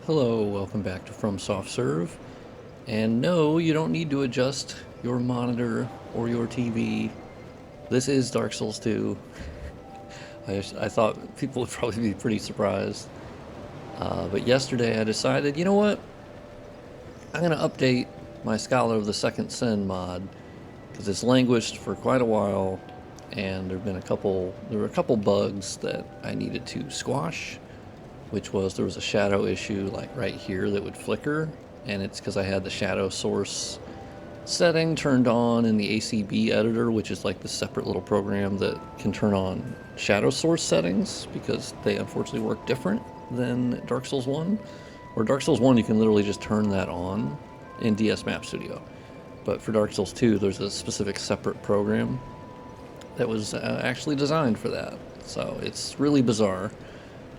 Hello, welcome back to From Soft Serve. And no, you don't need to adjust your monitor or your TV. This is Dark Souls 2. I thought people would probably be pretty surprised. But yesterday I decided, you know what? I'm going to update my Scholar of the Second Sin mod because it's languished for quite a while, and there were a couple bugs that I needed to squash, which was there was a shadow issue like right here that would flicker, and it's because I had the shadow source setting turned on in the ACB editor, which is like the separate little program that can turn on shadow source settings because they unfortunately work different than Dark Souls 1. Or Dark Souls 1, you can literally just turn that on in DS Map Studio. But for Dark Souls 2, there's a specific separate program that was actually designed for that. So it's really bizarre.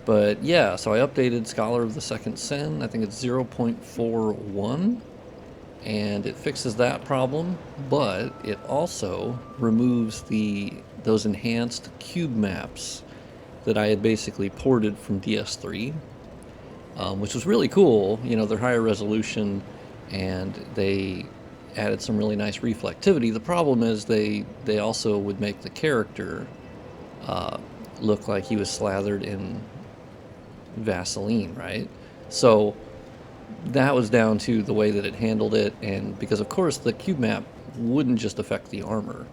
But yeah, so I updated Scholar of the Second Sin. I think it's 0.41, and it fixes that problem, but it also removes those enhanced cube maps that I had basically ported from DS3, which was really cool. You know, they're higher resolution, and they added some really nice reflectivity. The problem is they also would make the character look like he was slathered in Vaseline, right? So that was down to the way that it handled it, and because of course the cube map wouldn't just affect the armor,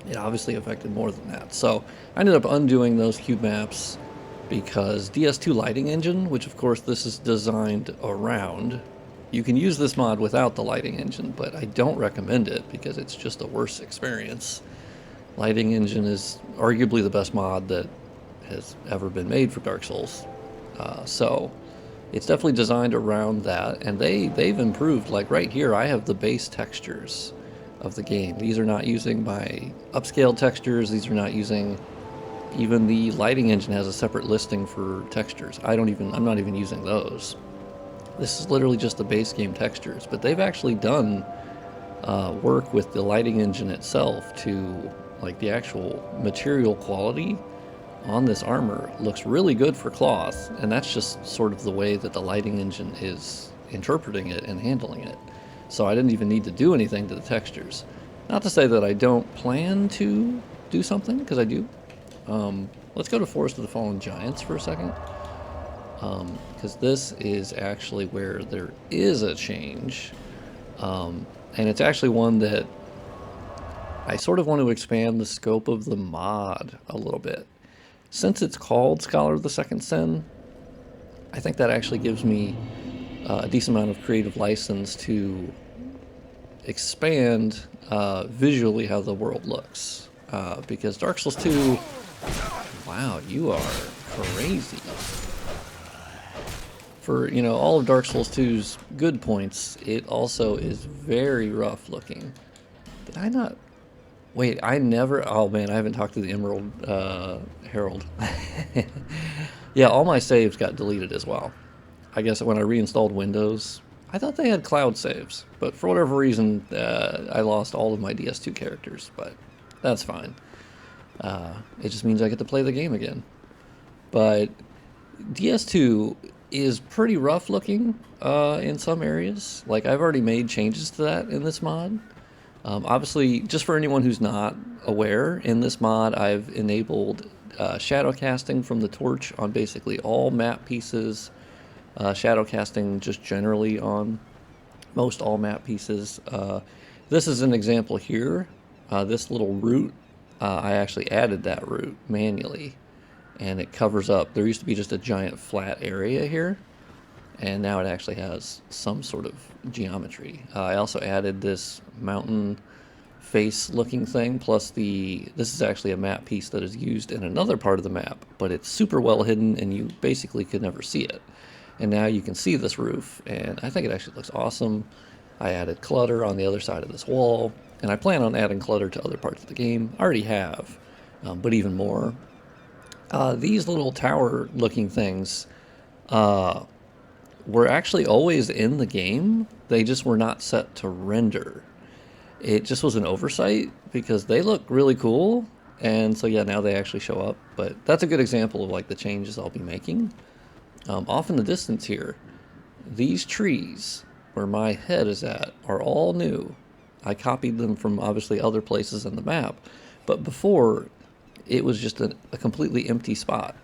it obviously affected more than that. So I ended up undoing those cube maps because DS2 lighting engine, which of course this is designed around, you can use this mod without the lighting engine, but I don't recommend it because it's just a worse experience. Lighting engine is arguably the best mod that has ever been made for Dark Souls. So it's definitely designed around that, and they've improved. Like right here, I have the base textures of the game. These are not using my upscaled textures. These are not using, even the lighting engine has a separate listing for textures. I'm not even using those. This is literally just the base game textures, but they've actually done work with the lighting engine itself to, like, the actual material quality on this armor looks really good for cloth, and that's just sort of the way that the lighting engine is interpreting it and handling it. So I didn't even need to do anything to the textures. Not to say that I don't plan to do something, because I do. Let's go to Forest of the Fallen Giants for a second, because this is actually where there is a change, and it's actually one that I sort of want to expand the scope of the mod a little bit. Since it's called Scholar of the Second Sin, I think that actually gives me a decent amount of creative license to expand visually how the world looks. Because Dark Souls 2, wow, you are crazy. For, you know, all of Dark Souls 2's good points, it also is very rough looking. Did I not? Wait, oh man, I haven't talked to the Emerald Herald. Yeah, all my saves got deleted as well. I guess when I reinstalled Windows, I thought they had cloud saves, but for whatever reason, I lost all of my DS2 characters, but that's fine. It just means I get to play the game again. But DS2 is pretty rough looking in some areas. Like, I've already made changes to that in this mod. Obviously, just for anyone who's not aware, in this mod I've enabled shadow casting from the torch on basically all map pieces, shadow casting just generally on most all map pieces. This is an example here. This little root, I actually added that root manually, and it covers up. There used to be just a giant flat area here, and now it actually has some sort of geometry. I also added this mountain face looking thing, plus this is actually a map piece that is used in another part of the map, but it's super well hidden and you basically could never see it. And now you can see this roof, and I think it actually looks awesome. I added clutter on the other side of this wall, and I plan on adding clutter to other parts of the game. I already have, but even more. These little tower looking things, were actually always in the game. They just were not set to render. It just was an oversight because they look really cool, and so yeah, now they actually show up. But that's a good example of like the changes I'll be making. Off in the distance here, these trees where my head is at are all new. I copied them from obviously other places in the map, but before it was just a completely empty spot.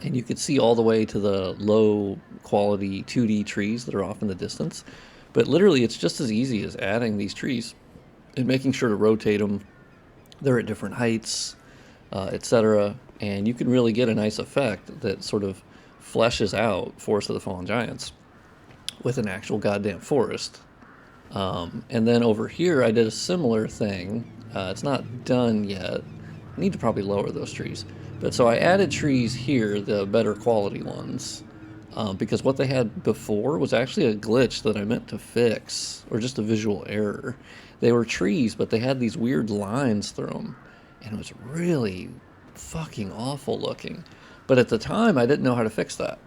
And you could see all the way to the low quality 2D trees that are off in the distance. But literally, it's just as easy as adding these trees and making sure to rotate them. They're at different heights, etc. And you can really get a nice effect that sort of fleshes out Forest of the Fallen Giants with an actual goddamn forest. And then over here, I did a similar thing. It's not done yet. I need to probably lower those trees. But so I added trees here, the better quality ones, because what they had before was actually a glitch that I meant to fix, or just a visual error. They were trees, but they had these weird lines through them, and it was really fucking awful looking. But at the time, I didn't know how to fix that.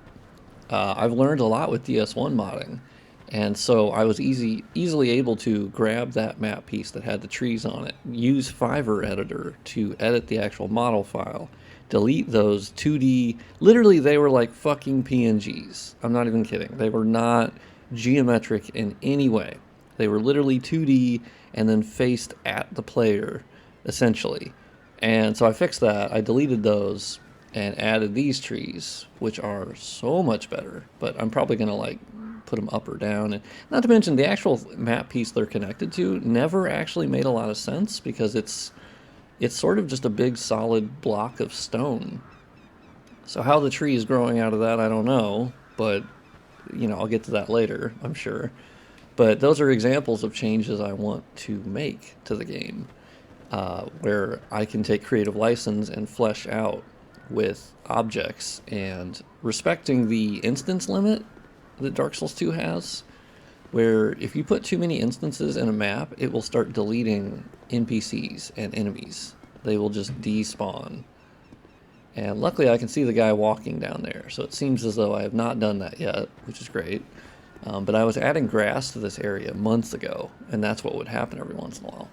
I've learned a lot with DS1 modding, and so I was easily able to grab that map piece that had the trees on it, use Fiverr Editor to edit the actual model file, delete those 2D. Literally, they were like fucking PNGs. I'm not even kidding. They were not geometric in any way. They were literally 2D and then faced at the player, essentially. And so I fixed that. I deleted those and added these trees, which are so much better. But I'm probably going to like put them up or down. And not to mention the actual map piece they're connected to never actually made a lot of sense because it's sort of just a big solid block of stone. So how the tree is growing out of that, I don't know, but you know, I'll get to that later, I'm sure. But those are examples of changes I want to make to the game, where I can take creative license and flesh out with objects and respecting the instance limit that Dark Souls 2 has, where if you put too many instances in a map, it will start deleting NPCs and enemies. They will just despawn. And luckily I can see the guy walking down there, so it seems as though I have not done that yet, which is great. But I was adding grass to this area months ago, and that's what would happen every once in a while.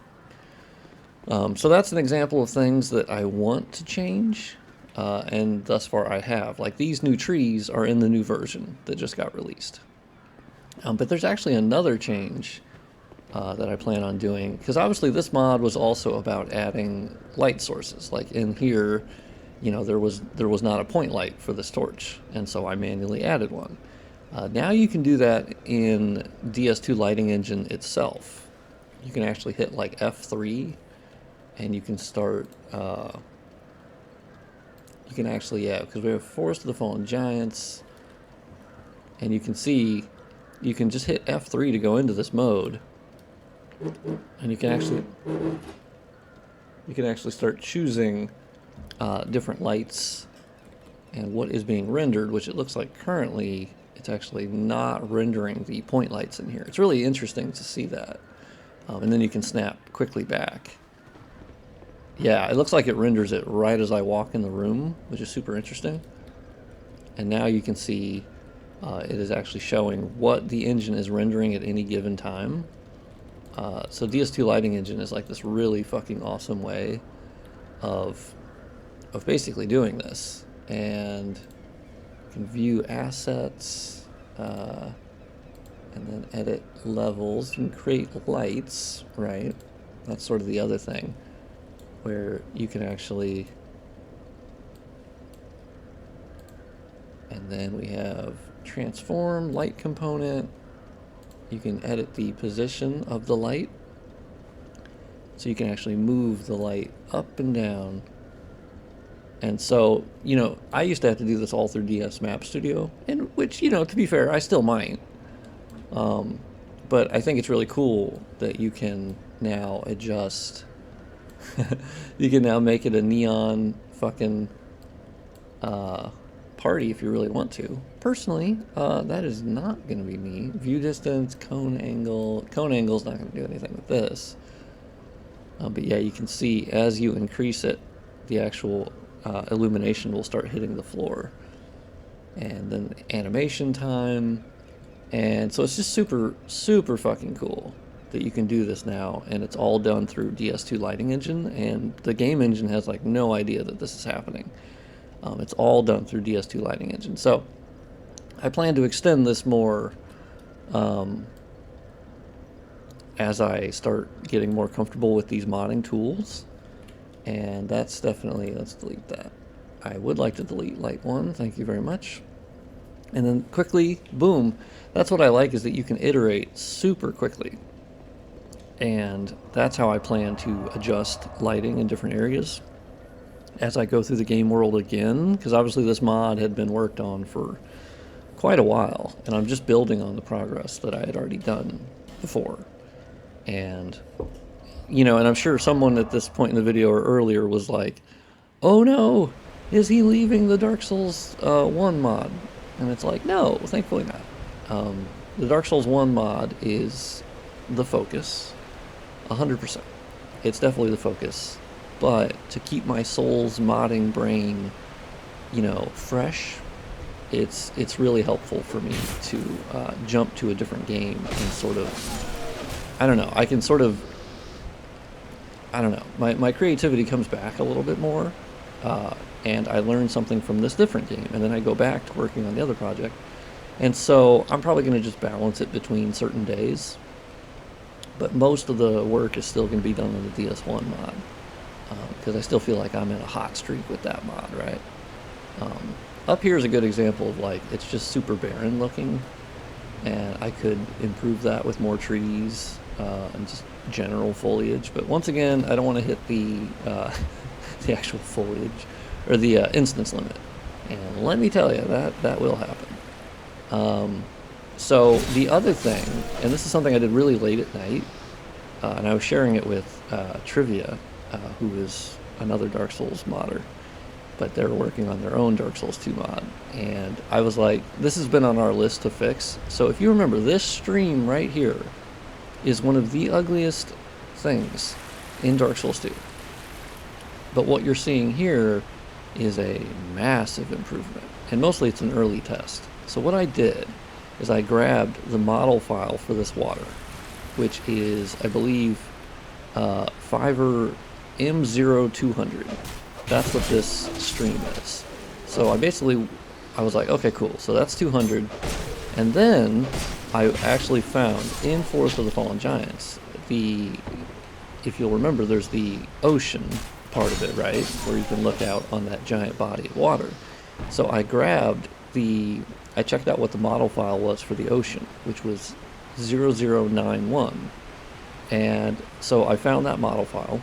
So that's an example of things that I want to change, and thus far I have. Like these new trees are in the new version that just got released. But there's actually another change that I plan on doing, because obviously this mod was also about adding light sources. Like in here, you know, there was not a point light for this torch, and so I manually added one. Now you can do that in DS2 lighting engine itself. You can actually hit like F3, and you can start. You can actually, yeah, because we have Forest of the Fallen Giants, and you can see. You can just hit F3 to go into this mode, and you can actually start choosing different lights and what is being rendered, which it looks like currently it's actually not rendering the point lights in here. It's really interesting to see that, and then you can snap quickly back. Yeah, it looks like it renders it right as I walk in the room, which is super interesting. And now you can see it is actually showing what the engine is rendering at any given time. So DS2 lighting engine is like this really fucking awesome way of basically doing this. And you can view assets, and then edit levels. You can create lights, right? That's sort of the other thing, where you can actually, and then we have transform light component. You can edit the position of the light, so you can actually move the light up and down. And so, you know, I used to have to do this all through DS Map Studio, and which, you know, to be fair, I still might. But I think it's really cool that you can now adjust. You can now make it a neon fucking party if you really want to. Personally, that is not going to be me. View distance, cone angle. Cone angle is not going to do anything with this. But yeah, you can see as you increase it, the actual illumination will start hitting the floor. And then animation time. And so it's just super, super fucking cool that you can do this now. And it's all done through DS2 lighting engine. And the game engine has like no idea that this is happening. It's all done through DS2 lighting engine. So I plan to extend this more as I start getting more comfortable with these modding tools. And that's definitely, let's delete that. I would like to delete light 1, thank you very much. And then quickly, boom. That's what I like, is that you can iterate super quickly. And that's how I plan to adjust lighting in different areas as I go through the game world again, because obviously this mod had been worked on for quite a while, and I'm just building on the progress that I had already done before. And, you know, and I'm sure someone at this point in the video or earlier was like, oh no, is he leaving the Dark Souls 1 mod? And it's like, no, thankfully not. The Dark Souls 1 mod is the focus, 100%. It's definitely the focus. But to keep my Souls modding brain, you know, fresh, it's really helpful for me to jump to a different game and sort of, I don't know, I can sort of, I don't know, my creativity comes back a little bit more, and I learn something from this different game, and then I go back to working on the other project. And so I'm probably going to just balance it between certain days, but most of the work is still going to be done on the DS1 mod, because I still feel like I'm in a hot streak with that mod, right? Up here is a good example of, like, it's just super barren looking, and I could improve that with more trees and just general foliage. But once again, I don't want to hit the the actual foliage or the instance limit, and let me tell you, that will happen. So the other thing, and this is something I did really late at night, and I was sharing it with Trivia, who is another Dark Souls modder, but they're working on their own Dark Souls 2 mod. And I was like, this has been on our list to fix. So if you remember, this stream right here is one of the ugliest things in Dark Souls 2. But what you're seeing here is a massive improvement. And mostly it's an early test. So what I did is I grabbed the model file for this water, which is, I believe, Fiverr M0200. That's what this stream is. So I was like, okay, cool. So that's 200. And then I actually found in Forest of the Fallen Giants, if you'll remember, there's the ocean part of it, right? Where you can look out on that giant body of water. So I checked out what the model file was for the ocean, which was 0091. And so I found that model file.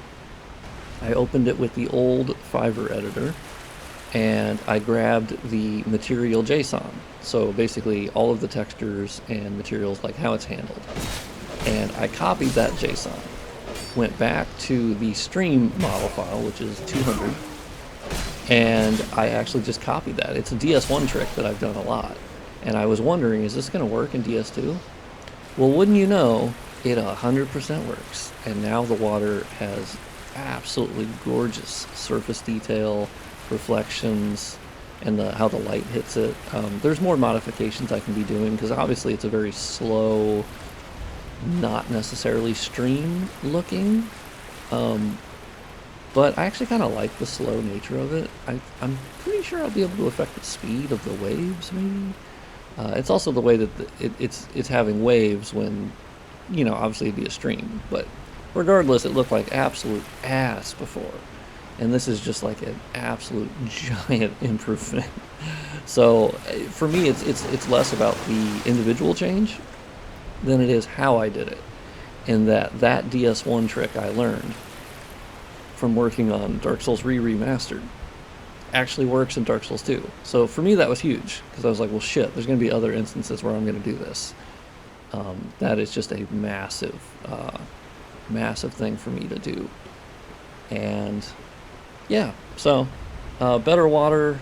I opened it with the old Fiverr editor, and I grabbed the material JSON. So basically all of the textures and materials, like how it's handled. And I copied that JSON, went back to the stream model file, which is 200, and I actually just copied that. It's a DS1 trick that I've done a lot. And I was wondering, is this going to work in DS2? Well, wouldn't you know, it 100% works. And now the water has absolutely gorgeous surface detail, reflections, and how the light hits it. There's more modifications I can be doing, because obviously it's a very slow, not necessarily stream looking, but I actually kind of like the slow nature of it. I'm pretty sure I'll be able to affect the speed of the waves, maybe. It's also the way that it's having waves when, you know, obviously it'd be a stream, but regardless, it looked like absolute ass before, and this is just like an absolute giant improvement. So for me, it's less about the individual change than it is how I did it, and that DS1 trick I learned from working on Dark Souls Remastered actually works in Dark Souls 2. So for me, that was huge, because I was like, well, shit, there's going to be other instances where I'm going to do this. That is just a massive thing for me to do. And yeah, so better water,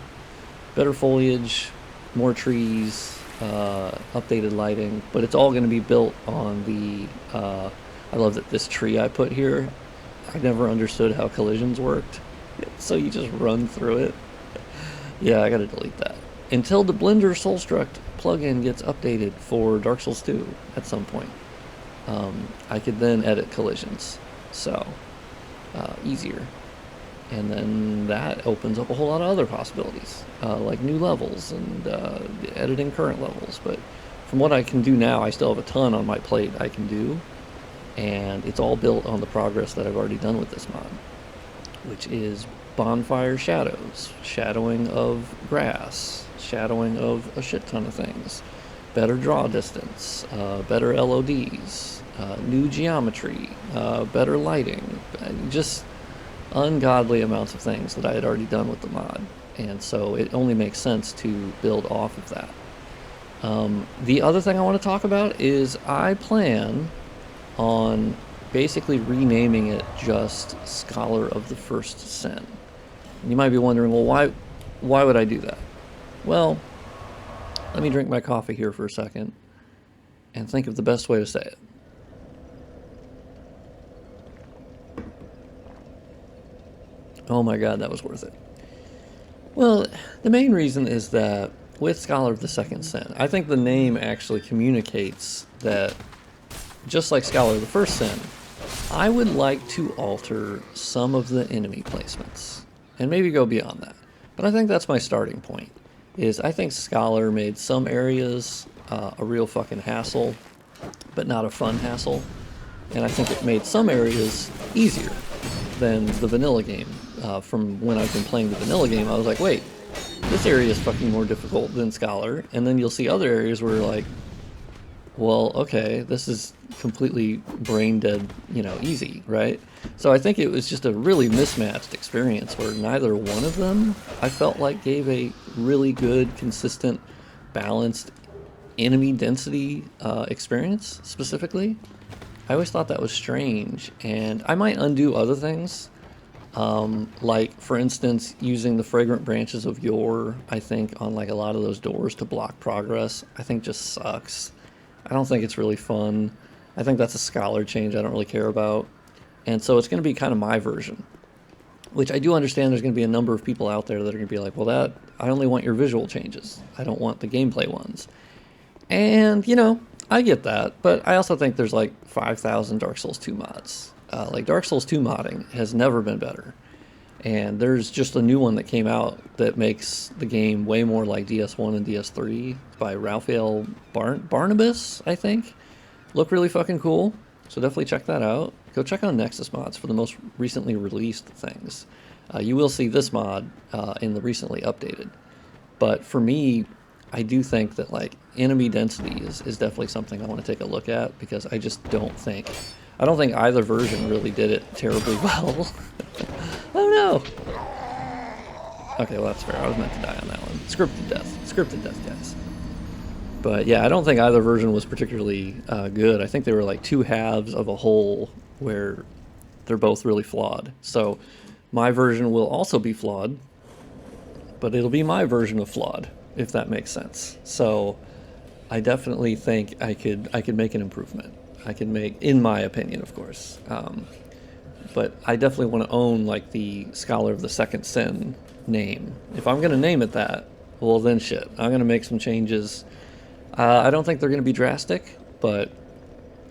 better foliage, more trees, updated lighting, but it's all going to be built on the I love that this tree I put here, I never understood how collisions worked, so you just run through it. Yeah, I gotta delete that until the Blender Soulstruct plugin gets updated for Dark Souls 2 at some point. I could then edit collisions, so easier. And then that opens up a whole lot of other possibilities, like new levels and editing current levels. But from what I can do now, I still have a ton on my plate I can do, and it's all built on the progress that I've already done with this mod, which is bonfire shadows, shadowing of grass, shadowing of a shit ton of things, better draw distance, better LODs, new geometry, better lighting, just ungodly amounts of things that I had already done with the mod. And so it only makes sense to build off of that. The other thing I want to talk about is I plan on basically renaming it just Scholar of the First Sin. And you might be wondering, well, why would I do that? Well, let me drink my coffee here for a second and think of the best way to say it. Oh my god, that was worth it. Well, the main reason is that with Scholar of the Second Sin, I think the name actually communicates that, just like Scholar of the First Sin, I would like to alter some of the enemy placements, and maybe go beyond that. But I think that's my starting point, is I think Scholar made some areas a real fucking hassle, but not a fun hassle. And I think it made some areas easier than the vanilla game. From when I've been playing the vanilla game, I was like, wait, this area is fucking more difficult than Scholar. And then you'll see other areas where you're like, well, okay, this is completely brain dead, easy, right? So I think it was just a really mismatched experience where neither one of them, I felt like, gave a really good, consistent, balanced enemy density experience, specifically. I always thought that was strange, and I might undo other things, like, for instance, using the fragrant branches of yore, I think, on like a lot of those doors to block progress, I think just sucks. I don't think it's really fun. I think that's a Scholar change I don't really care about. And so it's going to be kind of my version, which I do understand there's going to be a number of people out there that are going to be like, well, I only want your visual changes. I don't want the gameplay ones. And, I get that, but I also think there's like 5,000 Dark Souls 2 mods. Like, Dark Souls 2 modding has never been better. And there's just a new one that came out that makes the game way more like DS1 and DS3 by Raphael Barnabas, I think. Look really fucking cool, so definitely check that out. Go check out Nexus mods for the most recently released things. You will see this mod in the recently updated. But for me, I do think that like enemy density is definitely something I want to take a look at, because I just don't think either version really did it terribly well. Oh no! Okay, well that's fair. I was meant to die on that one. Scripted death, guys. But yeah, I don't think either version was particularly good. I think they were like two halves of a whole where they're both really flawed. So my version will also be flawed, but it'll be my version of flawed, if that makes sense. So I definitely think I could make an improvement. I can make, in my opinion, of course. But I definitely want to own like the Scholar of the Second Sin name. If I'm going to name it that, well then shit, I'm going to make some changes. I don't think they're going to be drastic, but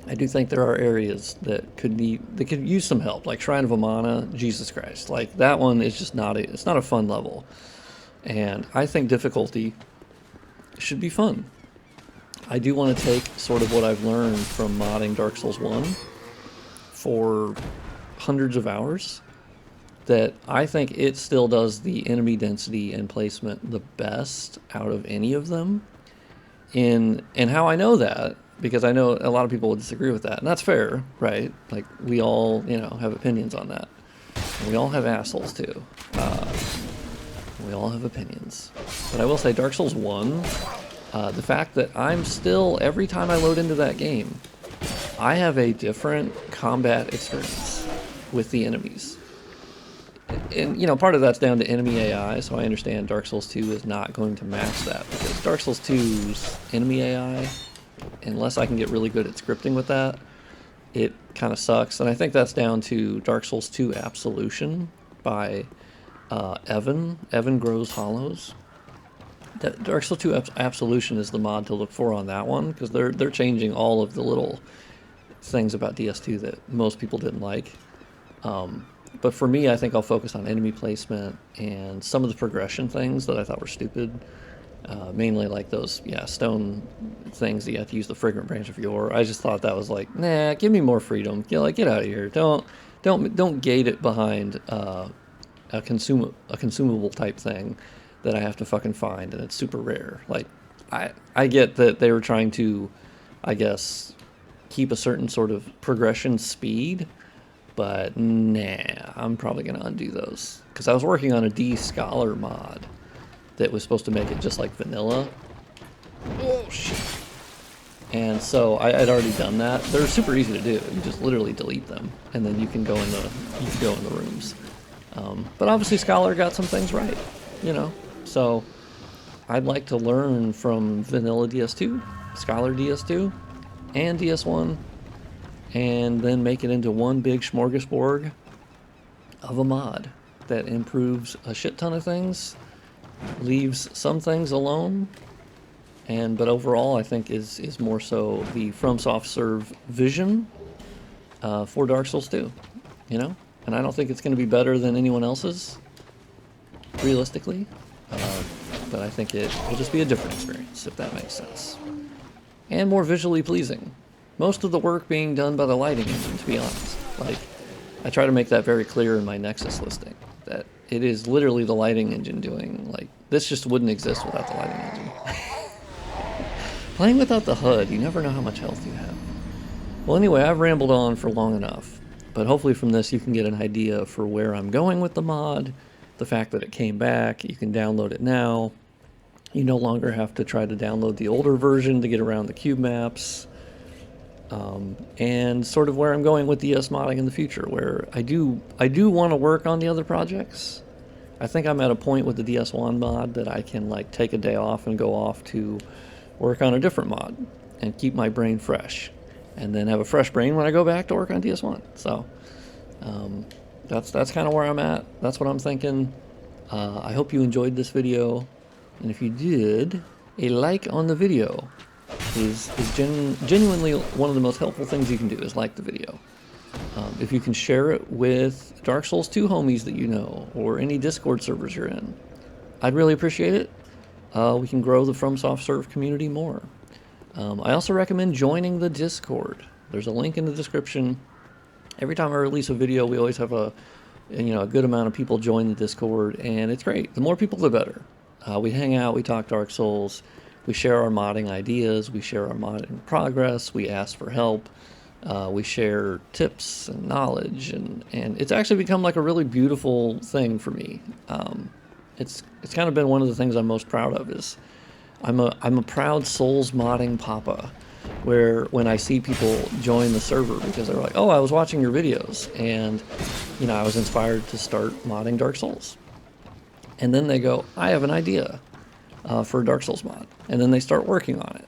I do think there are areas that could use some help, like Shrine of Amana. Jesus Christ, like that one is just it's not a fun level. And I think difficulty should be fun. I do want to take sort of what I've learned from modding Dark Souls 1 for hundreds of hours, that I think it still does the enemy density and placement the best out of any of them. And how I know that, because I know a lot of people would disagree with that, and that's fair, right? Like, we all, have opinions on that. And we all have assholes too. We all have opinions. But I will say, Dark Souls 1, the fact that I'm still, every time I load into that game, I have a different combat experience with the enemies. And, part of that's down to enemy AI, so I understand Dark Souls 2 is not going to match that, because Dark Souls 2's enemy AI, unless I can get really good at scripting with that, it kind of sucks. And I think that's down to Dark Souls 2 Absolution by Evan Grows Hollows. Dark Souls 2 Absolution is the mod to look for on that one, because they're changing all of the little things about DS2 that most people didn't like. But for me, I think I'll focus on enemy placement and some of the progression things that I thought were stupid. Mainly like those, yeah, stone things that you have to use the fragrant branch of yore. I just thought that was like, nah, give me more freedom. Get out of here. Don't gate it behind a consumable type thing that I have to fucking find, and it's super rare. Like, I get that they were trying to, I guess, keep a certain sort of progression speed, but nah, I'm probably gonna undo those because I was working on a DS2 Scholar mod that was supposed to make it just like vanilla. Oh shit! And so I'd already done that. They're super easy to do. You just literally delete them, and then you can go in the rooms. But obviously, Scholar got some things right, you know. So I'd like to learn from vanilla DS2, Scholar DS2, and DS1, and then make it into one big smorgasbord of a mod that improves a shit ton of things, leaves some things alone, but overall I think is more so the FromSoft Serve vision for Dark Souls 2, you know? And I don't think it's going to be better than anyone else's, realistically, but I think it'll just be a different experience, if that makes sense. And more visually pleasing. Most of the work being done by the lighting engine, to be honest. Like, I try to make that very clear in my Nexus listing, that it is literally the lighting engine doing, like, this just wouldn't exist without the lighting engine. Playing without the HUD, you never know how much health you have. Well, anyway, I've rambled on for long enough, but hopefully from this you can get an idea for where I'm going with the mod, the fact that it came back, you can download it now. You no longer have to try to download the older version to get around the cube maps. And sort of where I'm going with DS modding in the future, where I do want to work on the other projects. I think I'm at a point with the DS1 mod that I can like take a day off and go off to work on a different mod and keep my brain fresh, and then have a fresh brain when I go back to work on DS1. So that's kind of where I'm at. That's what I'm thinking. I hope you enjoyed this video, and if you did, a like on the video is genuinely one of the most helpful things you can do, is like the video. If you can share it with Dark Souls 2 homies that you know, or any Discord servers you're in, I'd really appreciate it. We can grow the FromSoft Serve community more. I also recommend joining the Discord. There's a link in the description. Every time I release a video, we always have a good amount of people join the Discord, and it's great. The more people, the better. We hang out, we talk Dark Souls, we share our modding ideas, we share our modding progress, we ask for help, we share tips and knowledge, and it's actually become like a really beautiful thing for me. It's kind of been one of the things I'm most proud of. Is I'm a proud Souls modding papa, where when I see people join the server because they're like, oh, I was watching your videos and I was inspired to start modding Dark Souls, and then they go, I have an idea for a Dark Souls mod, and then they start working on it,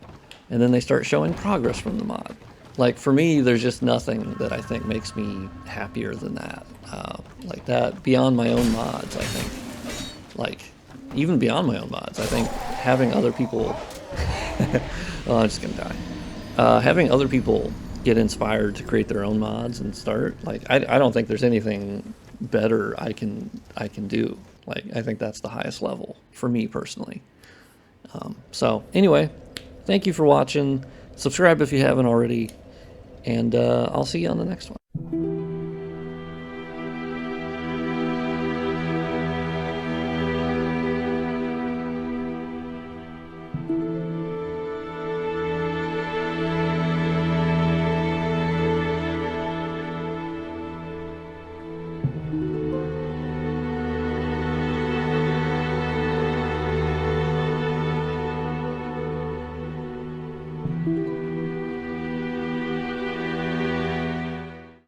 and then they start showing progress from the mod. Like, for me, there's just nothing that I think makes me happier than that. Like that, beyond my own mods, I think. Like, even beyond my own mods, I think having other people... oh, I'm just gonna die. Having other people get inspired to create their own mods and start, like, I don't think there's anything better I can do. Like, I think that's the highest level for me personally. So anyway, thank you for watching. Subscribe if you haven't already, and I'll see you on the next one.